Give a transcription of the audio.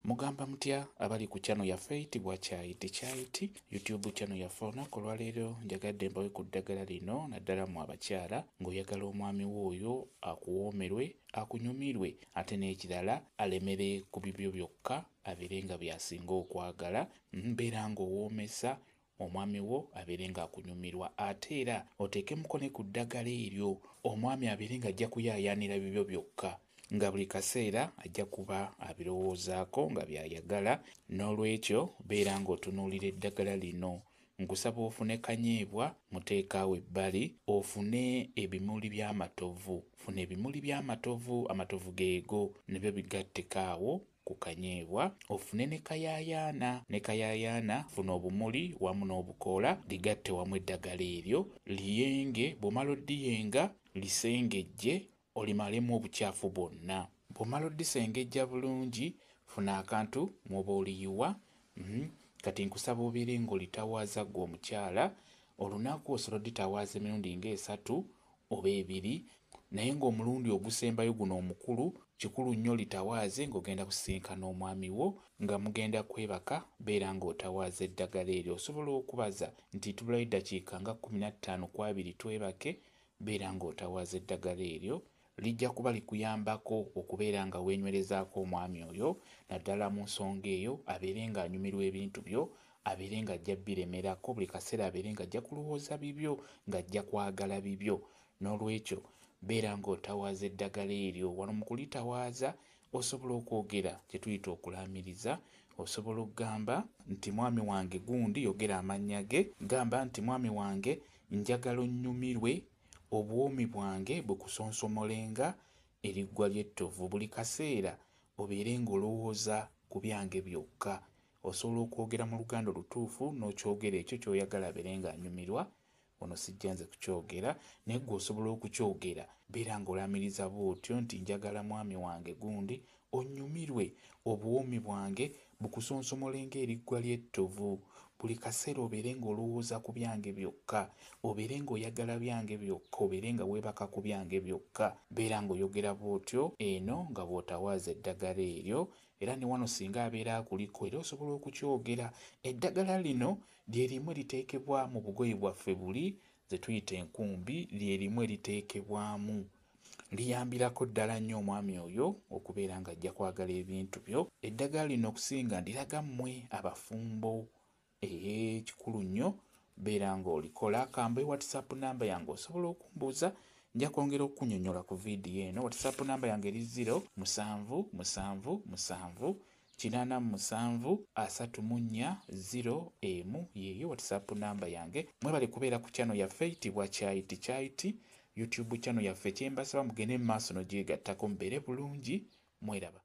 Mugamba mutya abali ku channel yaffe eyitibwa Kyayiti YouTube channel yaffe olunaku olwaleero njagadde mbawe ku ddagala lino naddala mu abakyala ng'oyagala omwami w'oyo akuwoomerwe akunyumirwe ate n'ekirala alemere ku bibyo byokka abeere nga byasinga okwagala mbeera ng'owoomesa omwami wo abeere nga akunyumirwa ate era oteeke mukono ku ddagala eryo omwami abeere nga ajja kuyaayaanira bibyo byokka nga buli kaseera ajja kuba abirowoozaako nga byayagala. N'olwekyo beera ng'otunuulira eddagala lino. Nkusaba ofune kanyeebwa muteekaawo ebbali ofune ebimuli by'amatovu. Funa ebimuli by'amatovu, amatovu geego nebyo bigattekaawo ku kanyeebwa. Ofune ne kayaayaana funa obumuli wamu n'obukoola ligatte wamu eddagala eryo liyenge. Bw'omala oddiyenga lisengejje olimalemu obukyafu bwonna. Bw'omala oddisengejja bulungi funa akantu mw'oba oliyiwa. Kati nkusaba obeere ng'olitawaaza ggwe omukyala olunaku osobola odditawaaza emirundi ng'esatu oba ebiri, naye ng'omulundi ogusembayo guno omukulu kikulu nnyo litawaaze ng'ogenda kusisinkana omwami wo nga mugenda kwebaka. Beera ng'otawaaza eddagala eryo. Osobola okubaza nti tubulayo eddakiika nga 15 ku 2 twebake. Beera ng'otawaaza eddagala eryo lijja kuba likuyambako okubeera nga weenywerezaako omwami oyo naddala mu nsonga eyo abeere nga anyumirwa ebintu byo, abeere nga ajja biremerako buli kaseera, abeere nga ajja kulowooza bibyo, ng'ajja kwagala bibyo. N'olwekyo beera ng'otawaaza eddagala eryo. Wano mu kulitawaaza osobola okwogera kye tuyita okulaamiriza. Osobola okugamba nti mwami wange gundi, yogera amannya ge, gamba nti mwami wange njagala onnyumirwe obwomi bwange bukusonsomolenga eriggwa ly'ettovu. Buli kaseera obeere ng'olowooza ku byange byokka. Osobola okwogera mu luganda olutuufu n'okyogera ekyo ky'oyagala abeere ng'anyumirwa. Ono sijja nze kukyogera naye ggwe osobola okukyogera. Beera ng'olaamiriza bw'otyo nti njagala mwami wange gundi onnyumirwe obwomi bwange bukusonsomolenga eriggwa ly'ettovu. Buli kaseera obeere ng'olowooza ku byange byokka, obeere ng'oyagala byange byokka, obeere nga weebaka ku byange byokka. Beera ng'oyogera bw'otyo eno nga bw'otawaaza eddagala eryo. Era ne wano singa abeera akuliko era osobola okukyogera. Eddagala lino lye limu eriteekebwa mu bugoye bwaffe buli ze tuyita enkumbi, lye limu eriteekebwamu. Liyambirako ddala nnyo omwami oyo okubeera ng'ajja kwagala ebintu byo. Eddagala lino okusinga ndiraga mmwe abafumbo. Kikulu nnyo beera ng'olikola. Kamba WhatsApp namba yange osobola okumbuuza, nja kwongera okukunnyonnyola ku viidiyo eno. WhatsApp namba yange eri 0777373401 yeeyo WhatsApp namba yange. Mwebale kubeera ku channel yaffe eyitibwa Kyayiti YouTube channel yaffe. Kyembasaba mugende mu maaso n'ogyegattako mubeere bulungi. Mweraba.